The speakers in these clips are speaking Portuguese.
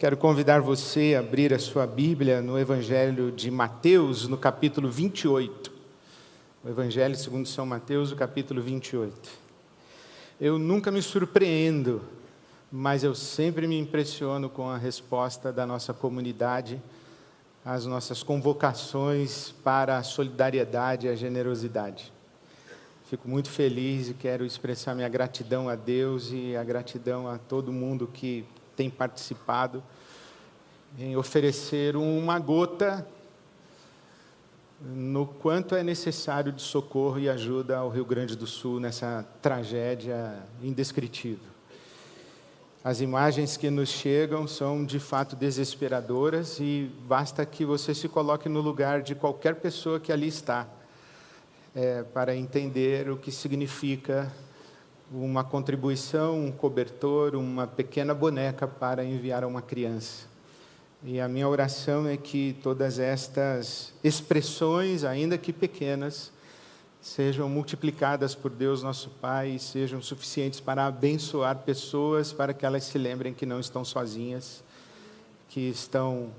Quero convidar você a abrir a sua Bíblia no Evangelho de Mateus, no capítulo 28. O Evangelho segundo São Mateus, o capítulo 28. Eu nunca me surpreendo, mas eu sempre me impressiono com a resposta da nossa comunidade às nossas convocações para a solidariedade e a generosidade. Fico muito feliz e quero expressar minha gratidão a Deus e a gratidão a todo mundo que tem participado em oferecer uma gota no quanto é necessário de socorro e ajuda ao Rio Grande do Sul nessa tragédia indescritível. As imagens que nos chegam são de fato desesperadoras e basta que você se coloque no lugar de qualquer pessoa que ali está, para entender o que significa uma contribuição, um cobertor, uma pequena boneca para enviar a uma criança. E a minha oração é que todas estas expressões, ainda que pequenas, sejam multiplicadas por Deus nosso Pai e sejam suficientes para abençoar pessoas, para que elas se lembrem que não estão sozinhas, que estão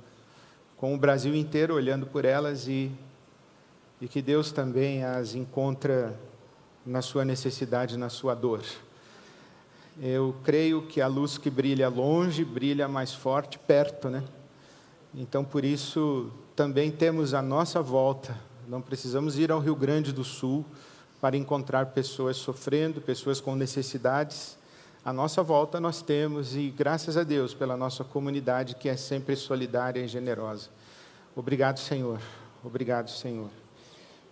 com o Brasil inteiro olhando por elas e que Deus também as encontra na sua necessidade, na sua dor. Eu creio que a luz que brilha longe, brilha mais forte perto, né? Então, por isso, também temos à nossa volta, não precisamos ir ao Rio Grande do Sul para encontrar pessoas sofrendo, pessoas com necessidades. À nossa volta nós temos, e graças a Deus pela nossa comunidade que é sempre solidária e generosa. Obrigado, Senhor. Obrigado, Senhor.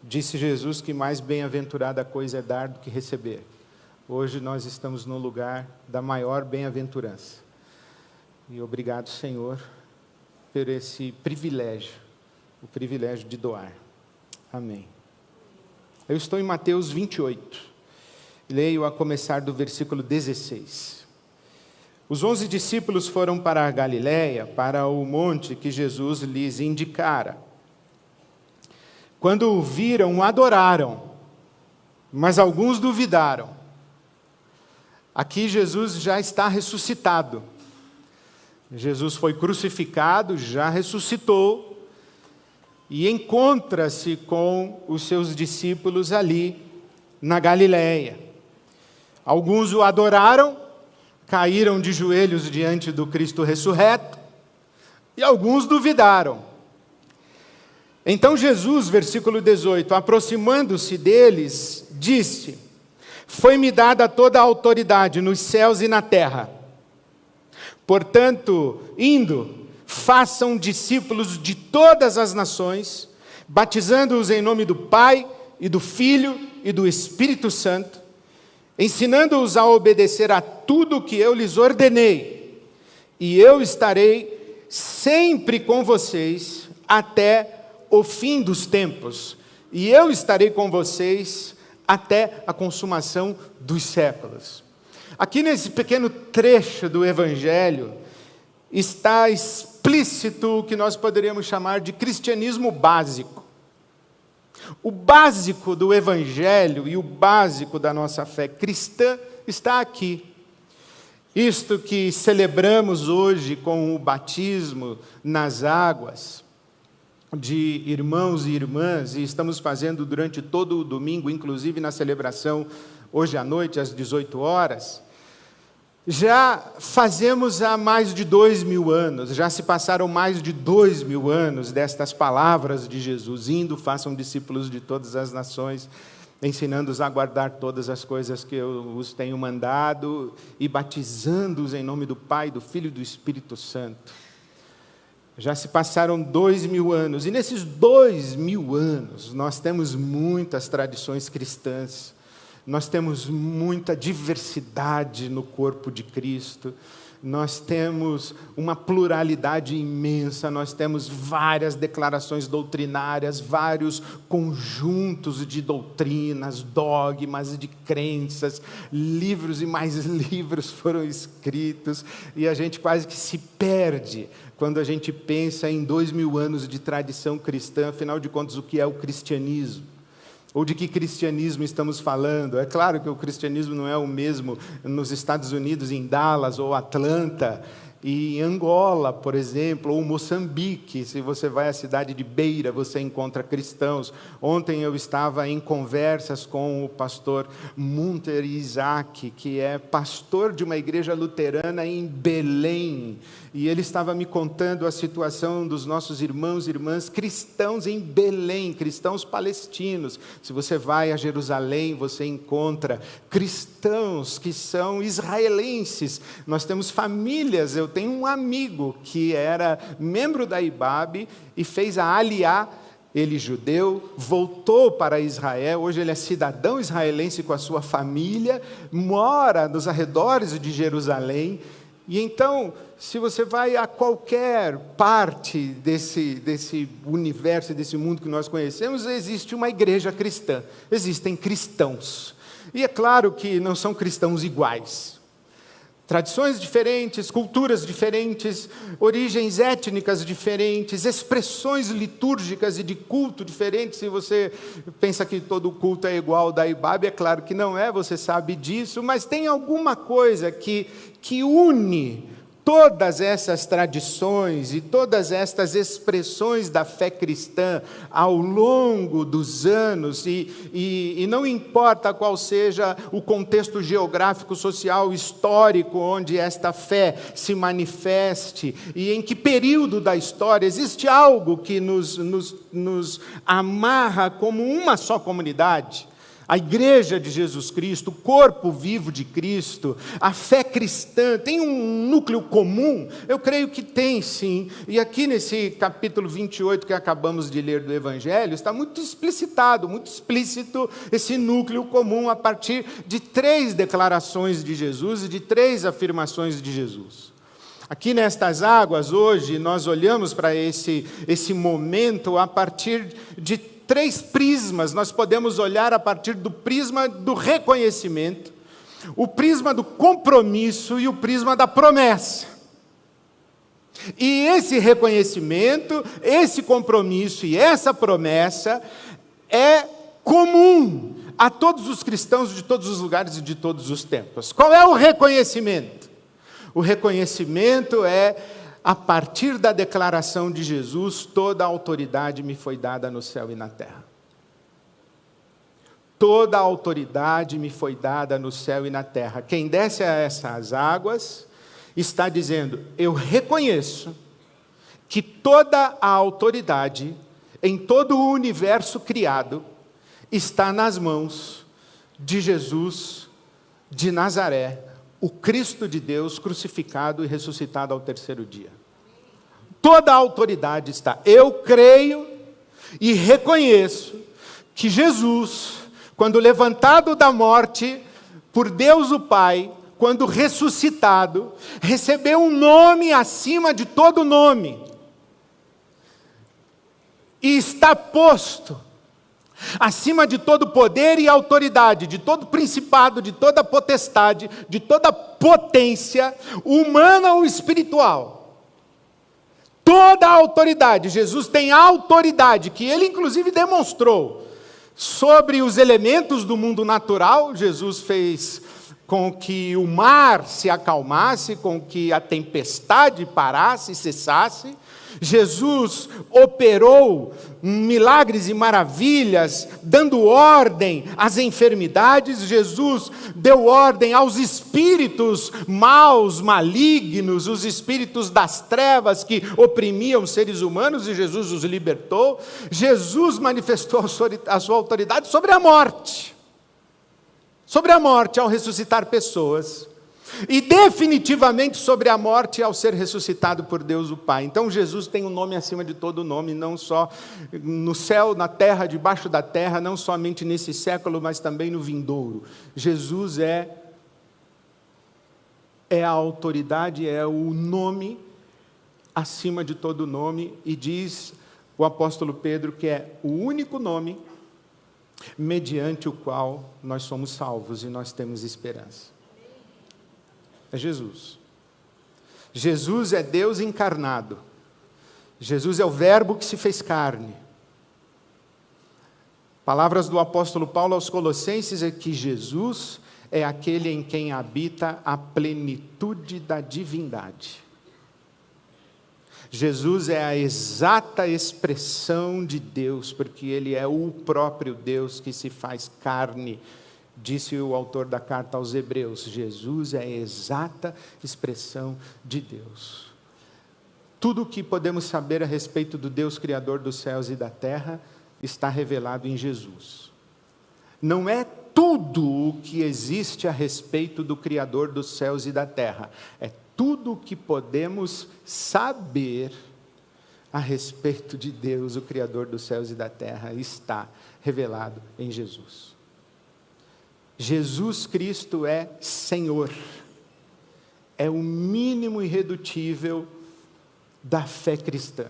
Disse Jesus que mais bem-aventurada coisa é dar do que receber. Hoje nós estamos no lugar da maior bem-aventurança. E obrigado, Senhor, por esse privilégio, o privilégio de doar. Amém. Eu estou em Mateus 28. Leio a começar do versículo 16. Os 11 discípulos foram para a Galiléia, para o monte que Jesus lhes indicara. Quando o viram, o adoraram, mas alguns duvidaram. Aqui Jesus já está ressuscitado. Jesus foi crucificado, já ressuscitou e encontra-se com os seus discípulos ali na Galiléia. Alguns o adoraram, caíram de joelhos diante do Cristo ressurreto e alguns duvidaram. Então Jesus, versículo 18, aproximando-se deles, disse: foi-me dada toda a autoridade nos céus e na terra. Portanto, indo, façam discípulos de todas as nações, batizando-os em nome do Pai, e do Filho, e do Espírito Santo, ensinando-os a obedecer a tudo o que eu lhes ordenei. E eu estarei sempre com vocês até o fim dos tempos. E eu estarei com vocês até a consumação dos séculos. Aqui nesse pequeno trecho do Evangelho está explícito o que nós poderíamos chamar de cristianismo básico. O básico do Evangelho e o básico da nossa fé cristã está aqui. Isto que celebramos hoje com o batismo nas águas de irmãos e irmãs, e estamos fazendo durante todo o domingo, inclusive na celebração hoje à noite, às 18 horas, já fazemos há mais de 2000 anos, já se passaram mais de 2000 anos destas palavras de Jesus: indo, façam discípulos de todas as nações, ensinando-os a guardar todas as coisas que eu os tenho mandado, e batizando-os em nome do Pai, do Filho e do Espírito Santo. Já se passaram 2000 anos, e nesses 2000 anos nós temos muitas tradições cristãs, nós temos muita diversidade no corpo de Cristo, nós temos uma pluralidade imensa, nós temos várias declarações doutrinárias, vários conjuntos de doutrinas, dogmas, de crenças, livros e mais livros foram escritos, e a gente quase que se perde quando a gente pensa em 2000 anos de tradição cristã. Afinal de contas, o que é o cristianismo? Ou de que cristianismo estamos falando? É claro que o cristianismo não é o mesmo nos Estados Unidos, em Dallas ou Atlanta, E em Angola, por exemplo, ou Moçambique, se você vai à cidade de Beira, você encontra cristãos. Ontem eu estava em conversas com o pastor Munter Isaac, que é pastor de uma igreja luterana em Belém. E ele estava me contando a situação dos nossos irmãos e irmãs cristãos em Belém, cristãos palestinos. Se você vai a Jerusalém, você encontra cristãos que são israelenses. Nós temos famílias, eu tenho um amigo que era membro da IBAB e fez a Aliá. Ele, judeu, voltou para Israel, hoje ele é cidadão israelense com a sua família, mora nos arredores de Jerusalém. E então, se você vai a qualquer parte desse universo, desse mundo que nós conhecemos, existe uma igreja cristã, existem cristãos. E é claro que não são cristãos iguais. Tradições diferentes, culturas diferentes, origens étnicas diferentes, expressões litúrgicas e de culto diferentes. Se você pensa que todo culto é igual ao da IBAB, é claro que não é, você sabe disso, mas tem alguma coisa que une todas essas tradições e todas estas expressões da fé cristã ao longo dos anos, e não importa qual seja o contexto geográfico, social, histórico, onde esta fé se manifeste, e em que período da história, existe algo que nos amarra como uma só comunidade. A igreja de Jesus Cristo, o corpo vivo de Cristo, a fé cristã, tem um núcleo comum? Eu creio que tem, sim. E aqui nesse capítulo 28 que acabamos de ler do Evangelho, está muito explicitado, muito explícito esse núcleo comum a partir de 3 declarações de Jesus e de 3 afirmações de Jesus. Aqui nestas águas, hoje, nós olhamos para esse momento a partir de 3 prismas. Nós podemos olhar a partir do prisma do reconhecimento, o prisma do compromisso e o prisma da promessa. E esse reconhecimento, esse compromisso e essa promessa é comum a todos os cristãos de todos os lugares e de todos os tempos. Qual é o reconhecimento? O reconhecimento é: a partir da declaração de Jesus, toda a autoridade me foi dada no céu e na terra. Toda a autoridade me foi dada no céu e na terra. Quem desce a essas águas está dizendo: eu reconheço que toda a autoridade em todo o universo criado está nas mãos de Jesus de Nazaré, o Cristo de Deus crucificado e ressuscitado ao 3º dia. Toda a autoridade está. Eu creio e reconheço que Jesus, quando levantado da morte por Deus o Pai, quando ressuscitado, recebeu um nome acima de todo nome. E está posto acima de todo poder e autoridade, de todo principado, de toda potestade, de toda potência, humana ou espiritual. Toda a autoridade. Jesus tem autoridade, que ele inclusive demonstrou sobre os elementos do mundo natural. Jesus fez com que o mar se acalmasse, com que a tempestade parasse, cessasse. Jesus operou milagres e maravilhas, dando ordem às enfermidades. Jesus deu ordem aos espíritos maus, malignos, os espíritos das trevas que oprimiam os seres humanos, e Jesus os libertou. Jesus manifestou a sua autoridade sobre a morte ao ressuscitar pessoas. E definitivamente sobre a morte ao ser ressuscitado por Deus o Pai. Então Jesus tem um nome acima de todo nome, não só no céu, na terra, debaixo da terra, não somente nesse século, mas também no vindouro. Jesus é a autoridade, é o nome acima de todo nome, e diz o apóstolo Pedro que é o único nome mediante o qual nós somos salvos e nós temos esperança. É Jesus. Jesus é Deus encarnado. Jesus é o Verbo que se fez carne. Palavras do apóstolo Paulo aos Colossenses é que Jesus é aquele em quem habita a plenitude da divindade. Jesus é a exata expressão de Deus, porque Ele é o próprio Deus que se faz carne. Disse o autor da carta aos Hebreus, Jesus é a exata expressão de Deus. Tudo o que podemos saber a respeito do Deus Criador dos céus e da terra está revelado em Jesus. Não é tudo o que existe a respeito do Criador dos céus e da terra, é tudo o que podemos saber a respeito de Deus, o Criador dos céus e da terra, está revelado em Jesus. Jesus Cristo é Senhor, é o mínimo irredutível da fé cristã.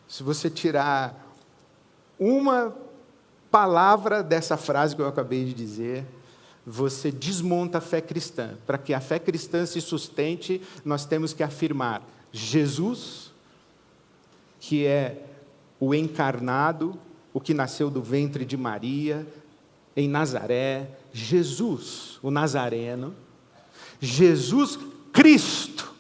Se você tirar uma palavra dessa frase que eu acabei de dizer, você desmonta a fé cristã. Para que a fé cristã se sustente, nós temos que afirmar Jesus, que é o encarnado, o que nasceu do ventre de Maria, em Nazaré, Jesus, o Nazareno, Jesus Cristo,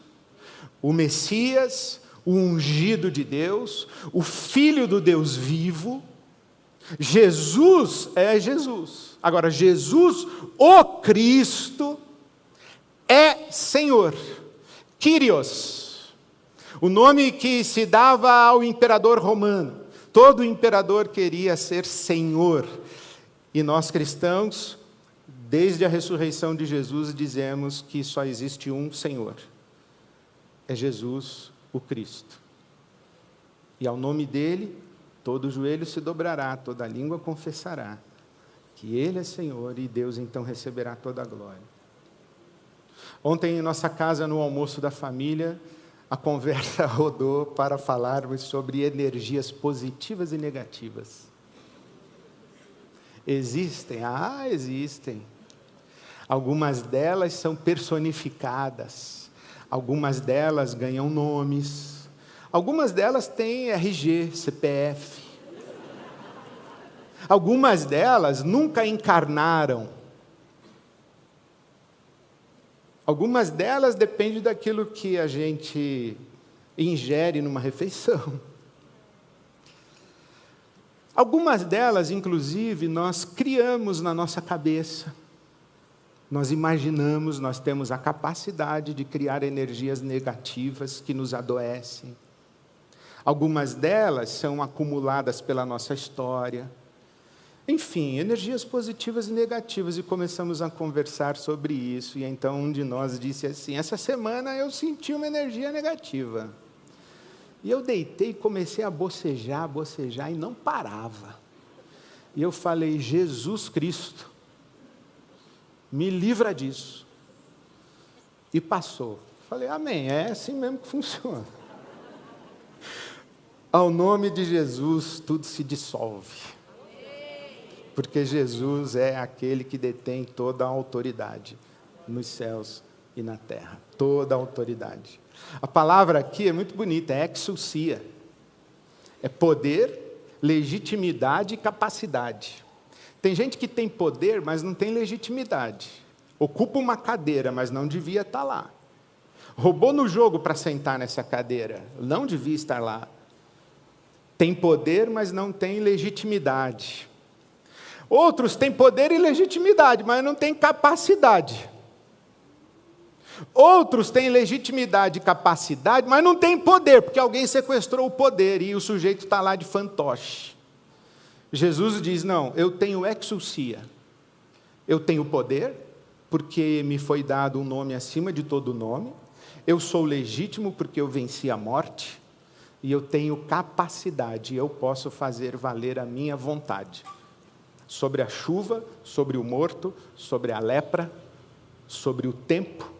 o Messias, o ungido de Deus, o Filho do Deus vivo. Jesus é Jesus. Agora, Jesus, o Cristo, é Senhor. Kyrios, o nome que se dava ao imperador romano. Todo imperador queria ser Senhor. E nós cristãos, desde a ressurreição de Jesus, dizemos que só existe um Senhor. É Jesus, o Cristo. E ao nome dele, todo joelho se dobrará, toda língua confessará que Ele é Senhor, e Deus então receberá toda a glória. Ontem em nossa casa, no almoço da família, a conversa rodou para falarmos sobre energias positivas e negativas. Existem? Existem. Algumas delas são personificadas, algumas delas ganham nomes, algumas delas têm RG, CPF. Algumas delas nunca encarnaram. Algumas delas dependem daquilo que a gente ingere numa refeição. Algumas delas, inclusive, nós criamos na nossa cabeça. Nós imaginamos, nós temos a capacidade de criar energias negativas que nos adoecem. Algumas delas são acumuladas pela nossa história. Enfim, energias positivas e negativas, e começamos a conversar sobre isso, e então um de nós disse assim, essa semana eu senti uma energia negativa, e eu deitei e comecei a bocejar, e não parava, e eu falei, Jesus Cristo, me livra disso, e passou. Falei, amém, é assim mesmo que funciona. Ao nome de Jesus, tudo se dissolve. Porque Jesus é aquele que detém toda a autoridade nos céus e na terra. Toda a autoridade. A palavra aqui é muito bonita, é exousia. É poder, legitimidade e capacidade. Tem gente que tem poder, mas não tem legitimidade. Ocupa uma cadeira, mas não devia estar lá. Roubou no jogo para sentar nessa cadeira, não devia estar lá. Tem poder, mas não tem legitimidade. Outros têm poder e legitimidade, mas não têm capacidade. Outros têm legitimidade e capacidade, mas não têm poder, porque alguém sequestrou o poder e o sujeito está lá de fantoche. Jesus diz, não, eu tenho exousia. Eu tenho poder, porque me foi dado um nome acima de todo nome. Eu sou legítimo, porque eu venci a morte. E eu tenho capacidade, eu posso fazer valer a minha vontade. Sobre a chuva, sobre o morto, sobre a lepra, sobre o tempo.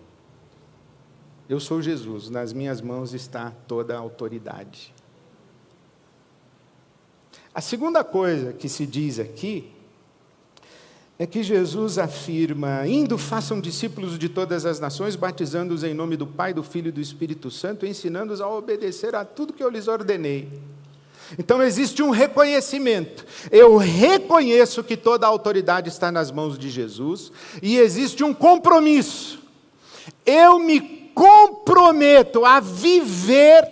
Eu sou Jesus, nas minhas mãos está toda a autoridade. A segunda coisa que se diz aqui, é que Jesus afirma, indo façam discípulos de todas as nações, batizando-os em nome do Pai, do Filho e do Espírito Santo, ensinando-os a obedecer a tudo que eu lhes ordenei. Então existe um reconhecimento, eu reconheço que toda a autoridade está nas mãos de Jesus, e existe um compromisso, eu me comprometo a viver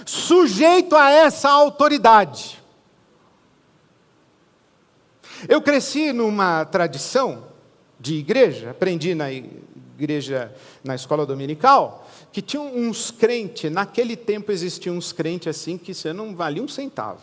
sujeito a essa autoridade. Eu cresci numa tradição de igreja, aprendi na igreja, na escola dominical, que tinha uns crentes, naquele tempo existiam uns crentes assim, que você não valia um centavo.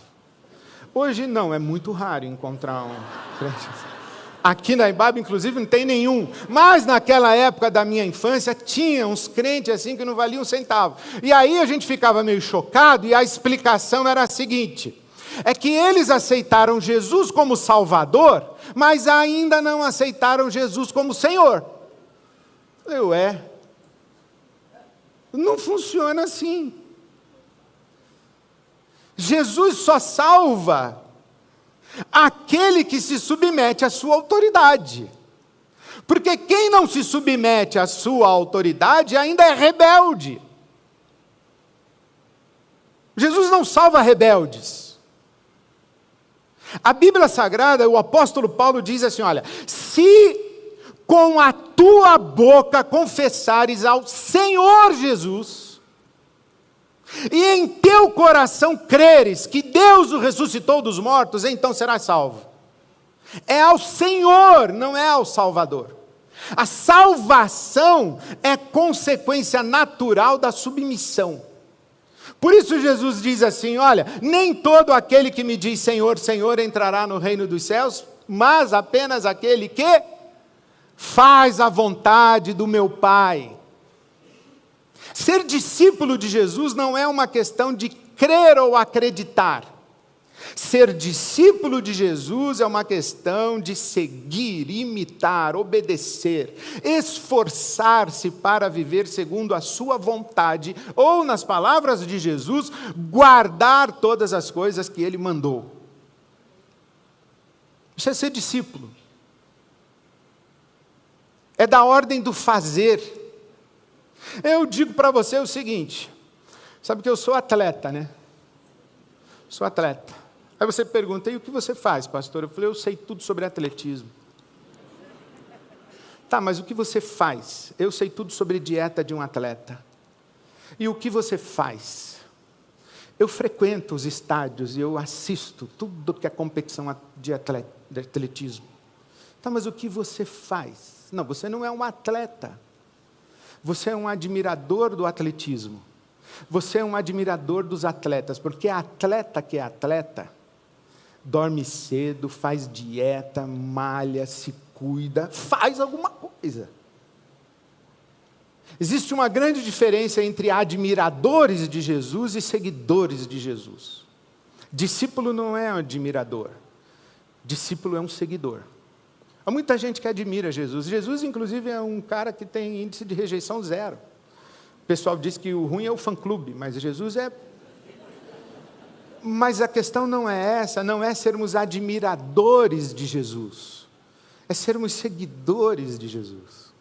Hoje não, é muito raro encontrar um crente assim. Aqui na Ibaba, inclusive, não tem nenhum. Mas naquela época da minha infância, tinha uns crentes assim que não valiam um centavo. E aí a gente ficava meio chocado, e a explicação era a seguinte: é que eles aceitaram Jesus como Salvador, mas ainda não aceitaram Jesus como Senhor. Não funciona assim. Jesus só salva aquele que se submete à sua autoridade. Porque quem não se submete à sua autoridade ainda é rebelde. Jesus não salva rebeldes. A Bíblia Sagrada, o apóstolo Paulo diz assim, olha, se com a tua boca confessares ao Senhor Jesus, e em teu coração creres que Deus o ressuscitou dos mortos, então serás salvo. É ao Senhor, não é ao Salvador. A salvação é consequência natural da submissão. Por isso Jesus diz assim, olha, nem todo aquele que me diz Senhor, Senhor entrará no reino dos céus, mas apenas aquele que faz a vontade do meu Pai. Ser discípulo de Jesus não é uma questão de crer ou acreditar. Ser discípulo de Jesus é uma questão de seguir, imitar, obedecer, esforçar-se para viver segundo a sua vontade, ou, nas palavras de Jesus, guardar todas as coisas que Ele mandou. Isso é ser discípulo. É da ordem do fazer. Eu digo para você o seguinte, sabe que eu sou atleta, né? Sou atleta. Aí você pergunta, e o que você faz, pastor? Eu falei, eu sei tudo sobre atletismo. Tá, mas o que você faz? Eu sei tudo sobre dieta de um atleta. E o que você faz? Eu frequento os estádios e eu assisto tudo que é competição de atletismo. Tá, mas o que você faz? Não, você não é um atleta. Você é um admirador do atletismo. Você é um admirador dos atletas, porque atleta que é atleta, dorme cedo, faz dieta, malha, se cuida, faz alguma coisa. Existe uma grande diferença entre admiradores de Jesus e seguidores de Jesus. Discípulo não é um admirador. Discípulo é um seguidor. Há muita gente que admira Jesus. Jesus, inclusive, é um cara que tem índice de rejeição 0. O pessoal diz que o ruim é o fã-clube, mas Jesus é... Mas a questão não é essa, não é sermos admiradores de Jesus. É sermos seguidores de Jesus.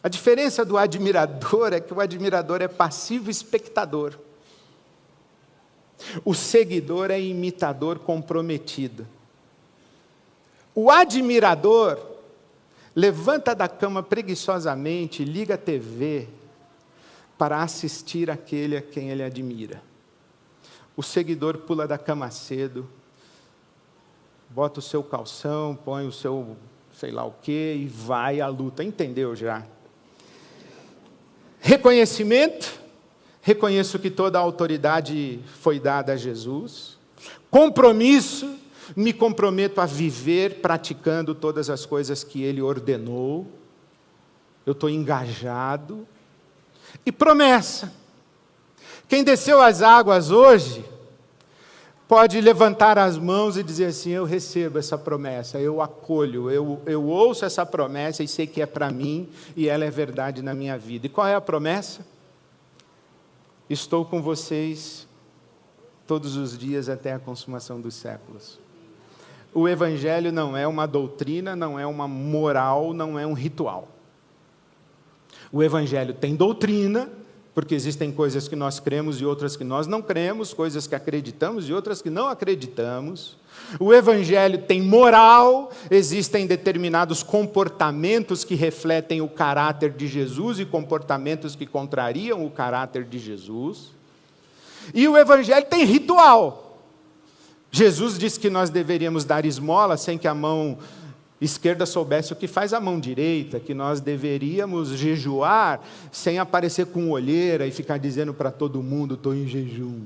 A diferença do admirador é que o admirador é passivo espectador. O seguidor é imitador comprometido. O admirador levanta da cama preguiçosamente, liga a TV para assistir aquele a quem ele admira. O seguidor pula da cama cedo, bota o seu calção, põe o seu sei lá o quê e vai à luta. Entendeu já? Reconhecimento, reconheço que toda a autoridade foi dada a Jesus. Compromisso, me comprometo a viver praticando todas as coisas que Ele ordenou. Eu estou engajado. E promessa. Quem desceu as águas hoje, pode levantar as mãos e dizer assim, eu recebo essa promessa, eu acolho, eu ouço essa promessa e sei que é para mim e ela é verdade na minha vida. E qual é a promessa? Estou com vocês todos os dias até a consumação dos séculos. O Evangelho não é uma doutrina, não é uma moral, não é um ritual. O Evangelho tem doutrina, porque existem coisas que nós cremos e outras que nós não cremos, coisas que acreditamos e outras que não acreditamos. O Evangelho tem moral, existem determinados comportamentos que refletem o caráter de Jesus e comportamentos que contrariam o caráter de Jesus. E o Evangelho tem ritual. Jesus disse que nós deveríamos dar esmola sem que a mão esquerda soubesse o que faz a mão direita, que nós deveríamos jejuar sem aparecer com olheira e ficar dizendo para todo mundo, estou em jejum.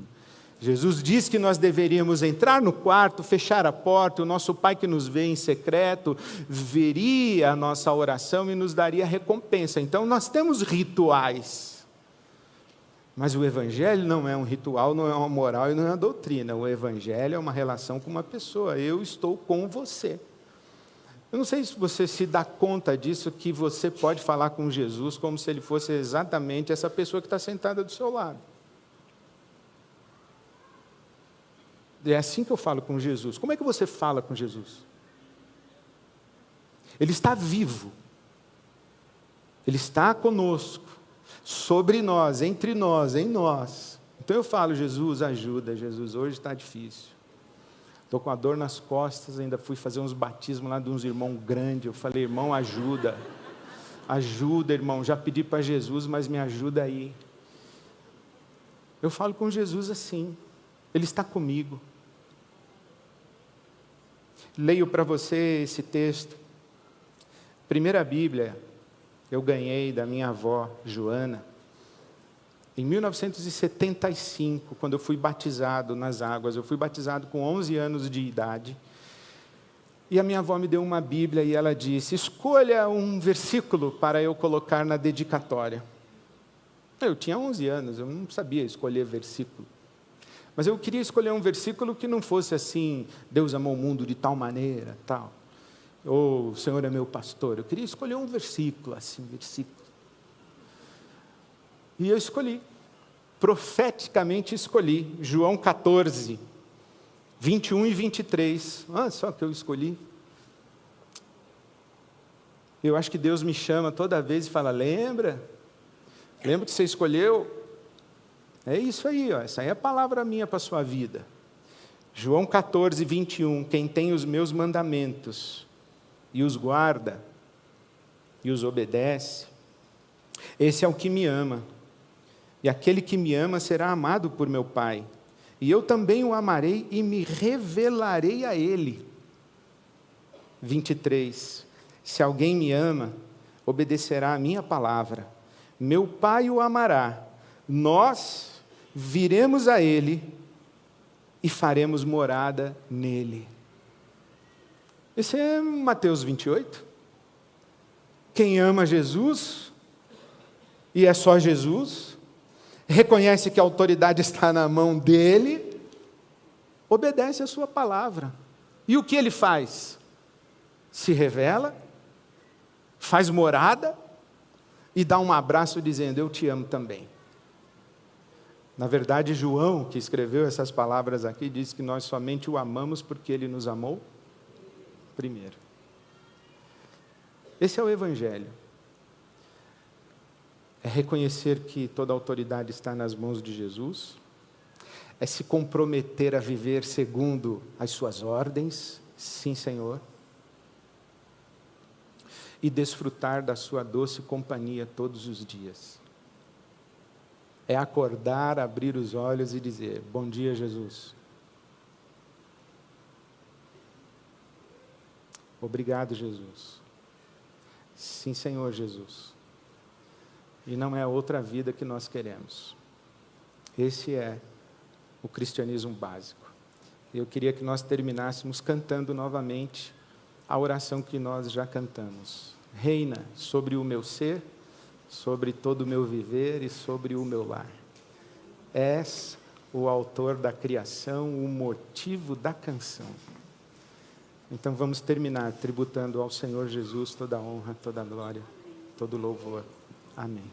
Jesus disse que nós deveríamos entrar no quarto, fechar a porta, o nosso Pai que nos vê em secreto veria a nossa oração e nos daria recompensa. Então nós temos rituais. Mas o Evangelho não é um ritual, não é uma moral e não é uma doutrina. O Evangelho é uma relação com uma pessoa. Eu estou com você. Eu não sei se você se dá conta disso, que você pode falar com Jesus como se ele fosse exatamente essa pessoa que está sentada do seu lado. É assim que eu falo com Jesus. Como é que você fala com Jesus? Ele está vivo. Ele está conosco, sobre nós, entre nós, em nós. Então eu falo, Jesus, ajuda, Jesus, hoje está difícil. Estou com a dor nas costas, ainda fui fazer uns batismos lá de uns irmãos grandes. Eu falei, irmão, ajuda. Ajuda, irmão. Já pedi para Jesus, mas me ajuda aí. Eu falo com Jesus assim. Ele está comigo. Leio para você esse texto. Primeira Bíblia, eu ganhei da minha avó, Joana, em 1975, quando eu fui batizado nas águas. Eu fui batizado com 11 anos de idade. E a minha avó me deu uma Bíblia e ela disse, escolha um versículo para eu colocar na dedicatória. Eu tinha 11 anos, eu não sabia escolher versículo. Mas eu queria escolher um versículo que não fosse assim, Deus amou o mundo de tal maneira, tal. Ou o Senhor é meu pastor. Eu queria escolher um versículo, assim, versículo. E eu escolhi, profeticamente escolhi, João 14, 21 e 23. Olha só que eu escolhi. Eu acho que Deus me chama toda vez e fala, lembra que você escolheu? É isso aí, ó. Essa aí é a palavra minha para a sua vida. João 14, 21, quem tem os meus mandamentos e os guarda e os obedece, esse é o que me ama. E aquele que me ama será amado por meu Pai. E eu também o amarei e me revelarei a ele. 23, se alguém me ama, obedecerá a minha palavra. Meu Pai o amará. Nós viremos a ele e faremos morada nele. Esse é Mateus 28. Quem ama Jesus, e é só Jesus, reconhece que a autoridade está na mão dele, obedece a sua palavra. E o que ele faz? Se revela, faz morada e dá um abraço dizendo, eu te amo também. Na verdade, João, que escreveu essas palavras aqui, diz que nós somente o amamos porque ele nos amou primeiro. Esse é o Evangelho. É reconhecer que toda a autoridade está nas mãos de Jesus, é se comprometer a viver segundo as suas ordens, sim, Senhor, e desfrutar da sua doce companhia todos os dias. É acordar, abrir os olhos e dizer, bom dia, Jesus. Obrigado, Jesus. Sim, Senhor Jesus. E não é outra vida que nós queremos. Esse é o cristianismo básico. Eu queria que nós terminássemos cantando novamente a oração que nós já cantamos. Reina sobre o meu ser, sobre todo o meu viver e sobre o meu lar. És o autor da criação, o motivo da canção. Então vamos terminar tributando ao Senhor Jesus toda a honra, toda a glória, todo o louvor. Amém.